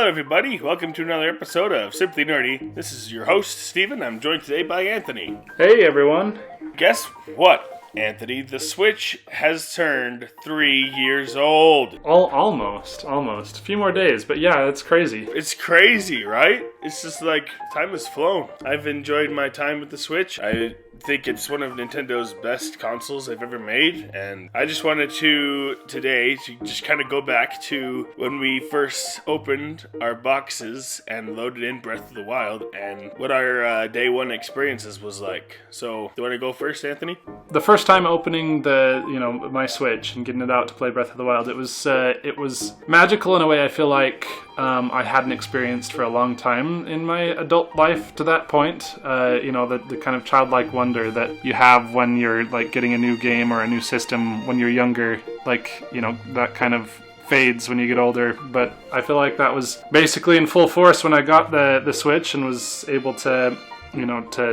Hello, everybody. Welcome to another episode of Simply Nerdy. This is your host, Steven. I'm joined today by Anthony. Hey, everyone. Guess what, Anthony? The Switch has turned 3 years old. Almost. A few more days, but yeah, it's crazy. It's crazy, right? It's just like, time has flown. I've enjoyed my time with the Switch. I think it's one of Nintendo's best consoles they've ever made, and I just wanted to today to just kind of go back to when we first opened our boxes and loaded in Breath of the Wild and what our day one experiences was like. So, do you want to go first, Anthony? The first time opening my Switch and getting it out to play Breath of the Wild, it was magical in a way I feel like I hadn't experienced for a long time in my adult life to that point. The kind of childlike wonder that you have when you're like getting a new game or a new system when you're younger, that kind of fades when you get older. But I feel like that was basically in full force when I got the Switch and was able to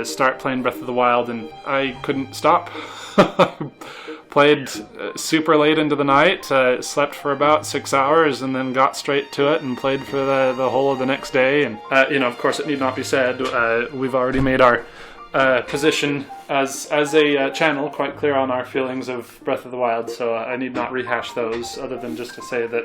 start playing Breath of the Wild, and I couldn't stop. Played super late into the night, slept for about 6 hours, and then got straight to it and played for the whole of the next day. And, of course, it need not be said, we've already made our position as a channel quite clear on our feelings of Breath of the Wild, so I need not rehash those other than just to say that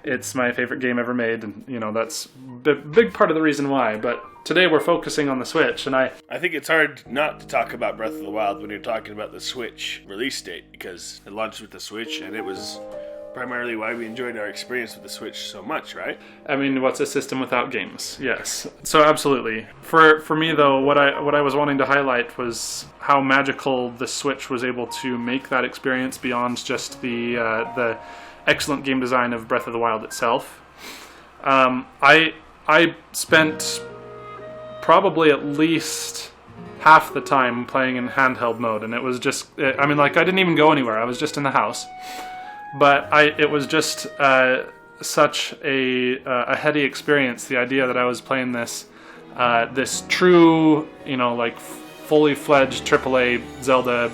it's my favorite game ever made, and that's a big part of the reason why. But today we're focusing on the Switch, and I think it's hard not to talk about Breath of the Wild when you're talking about the Switch release date, because it launched with the Switch, and it was primarily why we enjoyed our experience with the Switch so much, right? I mean, what's a system without games? Yes. So absolutely. For me though, what I was wanting to highlight was how magical the Switch was able to make that experience beyond just the excellent game design of Breath of the Wild itself. I spent probably at least half the time playing in handheld mode, and it was just, I didn't even go anywhere. I was just in the house. But it was just such a heady experience. The idea that I was playing this true, fully fledged AAA Zelda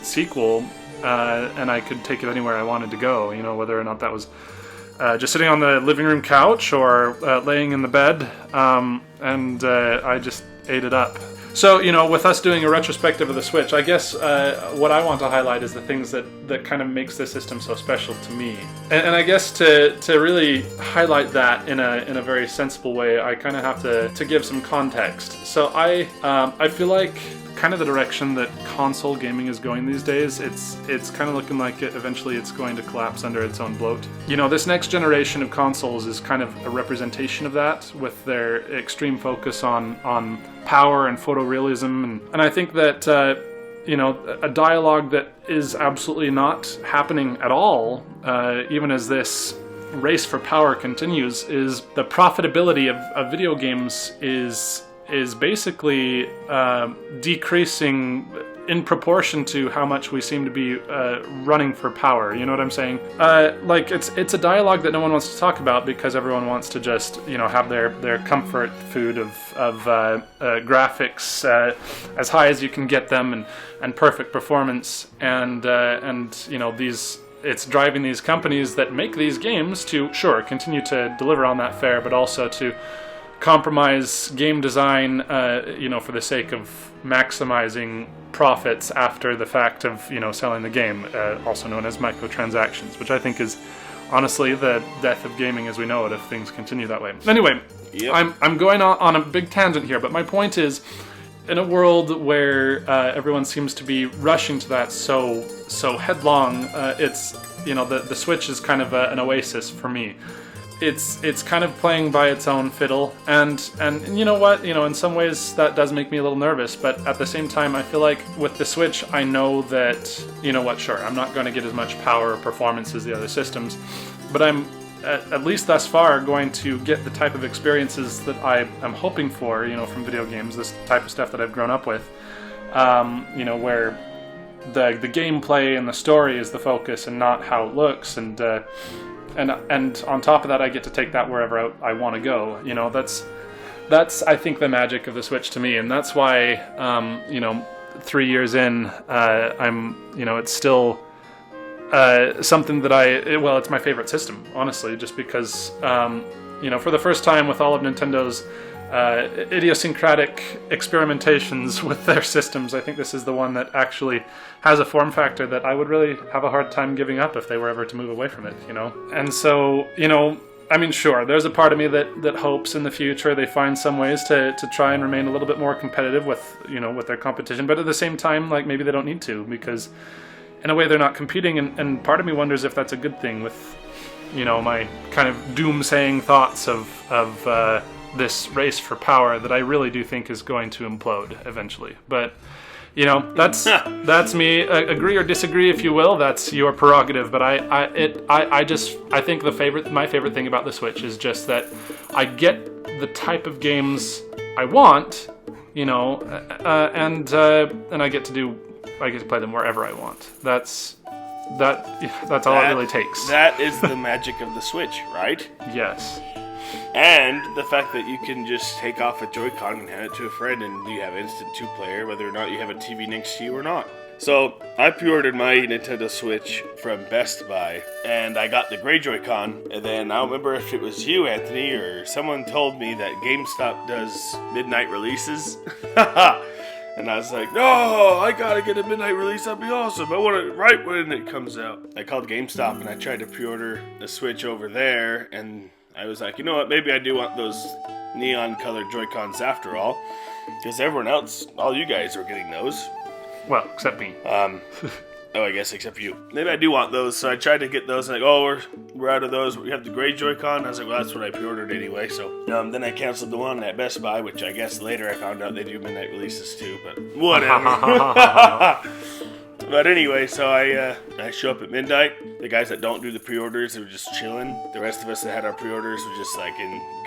sequel, and I could take it anywhere I wanted to go. Whether or not that was just sitting on the living room couch or laying in the bed, and I just ate it up. So, with us doing a retrospective of the Switch, I guess what I want to highlight is the things that kind of makes the system so special to me. And I guess to really highlight that in a very sensible way, I kind of have to give some context. So I feel like kind of the direction that console gaming is going these days, it's kind of looking like eventually it's going to collapse under its own bloat. This next generation of consoles is kind of a representation of that, with their extreme focus on power and photorealism, and I think that a dialogue that is absolutely not happening at all, even as this race for power continues, is the profitability of video games is basically decreasing in proportion to how much we seem to be running for power. You know what I'm saying? It's a dialogue that no one wants to talk about because everyone wants to just have their comfort food of graphics as high as you can get them, and perfect performance, and these. It's driving these companies that make these games to continue to deliver on that fare, but also to compromise game design, for the sake of maximizing profits after the fact of, selling the game, also known as microtransactions, which I think is honestly the death of gaming as we know it if things continue that way. Anyway, yep. I'm going on a big tangent here, but my point is, in a world where everyone seems to be rushing to that so headlong, it's the Switch is kind of an oasis for me. It's kind of playing by its own fiddle, and you know what, in some ways that does make me a little nervous, but at the same time I feel like with the Switch I know that, sure, I'm not going to get as much power or performance as the other systems, but I'm at least thus far going to get the type of experiences that I am hoping for, from video games, this type of stuff that I've grown up with, where the gameplay and the story is the focus and not how it looks, and on top of that I get to take that wherever I want to go. That's I think the magic of the Switch to me, and that's why 3 years in, it's still something that it's my favorite system, honestly, just because for the first time with all of Nintendo's idiosyncratic experimentations with their systems, I think this is the one that actually has a form factor that I would really have a hard time giving up if they were ever to move away from it, And so, I mean, sure, there's a part of me that hopes in the future they find some ways to try and remain a little bit more competitive with, with their competition, but at the same time, like, maybe they don't need to, because in a way they're not competing, and part of me wonders if that's a good thing with, my kind of doomsaying thoughts of this race for power that I really do think is going to implode eventually. But that's me. Agree or disagree, if you will. That's your prerogative. But I think my favorite thing about the Switch is just that I get the type of games I want, and I get to play them wherever I want. That's all it really takes. That is the magic of the Switch, right? Yes. And the fact that you can just take off a Joy-Con and hand it to a friend and you have instant two-player, whether or not you have a TV next to you or not. So, I pre-ordered my Nintendo Switch from Best Buy, and I got the gray Joy-Con, and then I don't remember if it was you, Anthony, or someone told me that GameStop does midnight releases. And I was like, no, I gotta get a midnight release, that'd be awesome. I want it right when it comes out. I called GameStop and I tried to pre-order the Switch over there, and I was like, you know what, maybe I do want those neon colored Joy-Cons after all, because everyone else, all you guys were getting those. Well, except me. I guess except you. Maybe I do want those, so I tried to get those, and we're out of those. We have the gray Joy-Con. I was like, well, that's what I pre-ordered anyway, so then I canceled the one at Best Buy, which I guess later I found out they do midnight releases too, but whatever. But anyway, so I show up at midnight. The guys that don't do the pre-orders, they were just chilling. The rest of us that had our pre-orders were just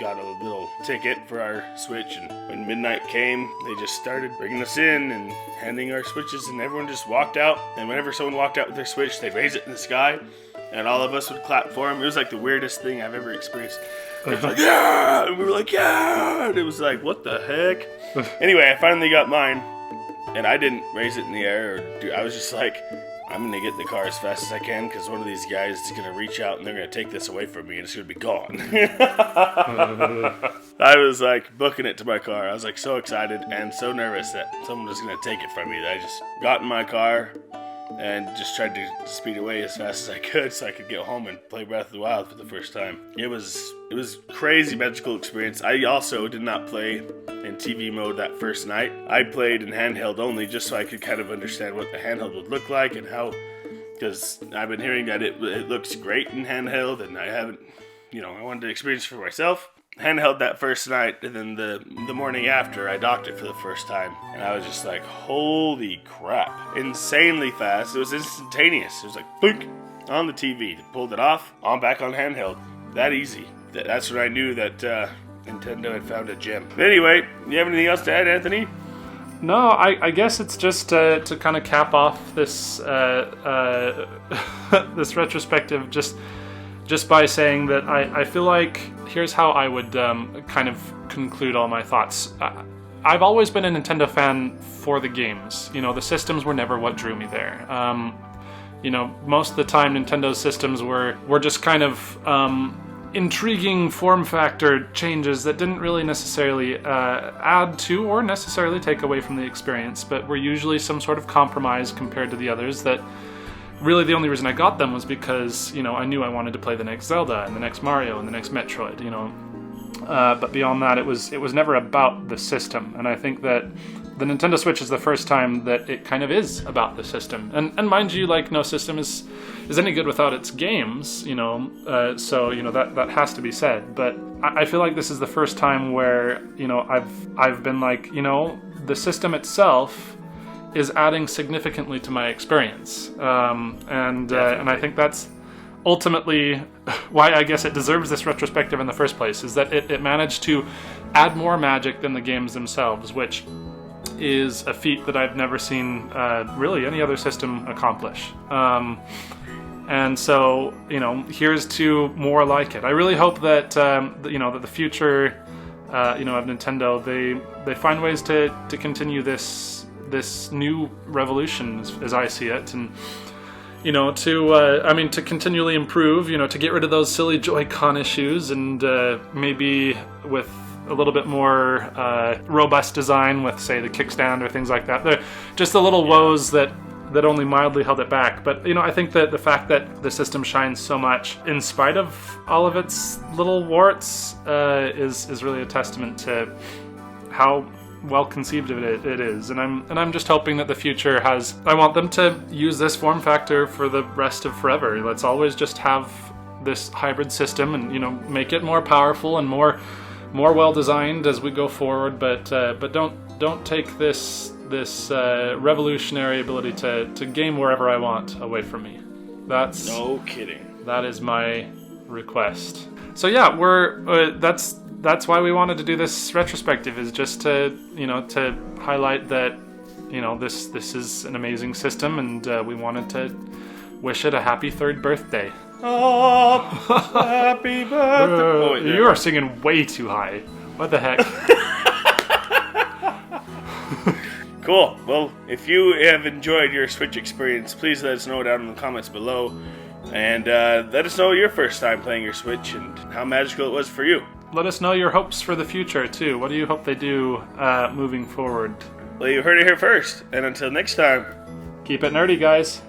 got a little ticket for our Switch. And when midnight came, they just started bringing us in and handing our Switches, and everyone just walked out. And whenever someone walked out with their Switch, they'd raise it in the sky, and all of us would clap for them. It was like the weirdest thing I've ever experienced. It was like, yeah! And we were like, yeah! And it was like, what the heck? Anyway, I finally got mine. And I didn't raise it in the air, I was just like, I'm going to get in the car as fast as I can, because one of these guys is going to reach out and they're going to take this away from me and it's going to be gone. I was like booking it to my car. I was like so excited and so nervous that someone was going to take it from me that I just got in my car and just tried to speed away as fast as I could so I could get home and play Breath of the Wild for the first time. It was crazy magical experience. I also did not play in TV mode that first night. I played in handheld only just so I could kind of understand what the handheld would look like and how, because I've been hearing that it looks great in handheld and I haven't, I wanted to experience it for myself. Handheld that first night, and then the morning after, I docked it for the first time, and I was just like, holy crap. Insanely fast. It was instantaneous. It was like, blink, on the TV. Pulled it off, back on handheld. That easy. That's when I knew that Nintendo had found a gem. But anyway, you have anything else to add, Anthony? No, I guess it's just to kind of cap off this this retrospective just by saying that I feel like here's how I would kind of conclude all my thoughts. I've always been a Nintendo fan for the games. The systems were never what drew me there. Most of the time Nintendo's systems were just kind of intriguing form factor changes that didn't really necessarily add to or necessarily take away from the experience, but were usually some sort of compromise compared to the others that really the only reason I got them was because, I knew I wanted to play the next Zelda and the next Mario and the next Metroid, But beyond that, it was never about the system. And I think that the Nintendo Switch is the first time that it kind of is about the system. And mind you, no system is any good without its games, so, that has to be said. But I feel like this is the first time where, I've been like, the system itself is adding significantly to my experience, and I think that's ultimately why I guess it deserves this retrospective in the first place, is that it managed to add more magic than the games themselves, which is a feat that I've never seen really any other system accomplish. And so, here's to more like it. I really hope that that the future of Nintendo, they find ways to continue this new revolution as I see it, and to continually improve, to get rid of those silly Joy-Con issues, and maybe with a little bit more robust design with, say, the kickstand or things like that. They're just the little woes that only mildly held it back. But I think that the fact that the system shines so much in spite of all of its little warts is really a testament to how well conceived it is. And I'm just hoping that the future has. I want them to use this form factor for the rest of forever. Let's always just have this hybrid system, and make it more powerful and more well designed as we go forward. But don't take this revolutionary ability to game wherever I want away from me. That's no kidding. That is my request. So yeah, we're that's why we wanted to do this retrospective, is just to to highlight that this is an amazing system, and we wanted to wish it a happy 3rd birthday. Oh, happy birthday! You are singing way too high. What the heck? Cool. Well, if you have enjoyed your Switch experience, please let us know down in the comments below. And let us know your first time playing your Switch and how magical it was for you. Let us know your hopes for the future, too. What do you hope they do moving forward? Well, you heard it here first. And until next time, keep it nerdy, guys.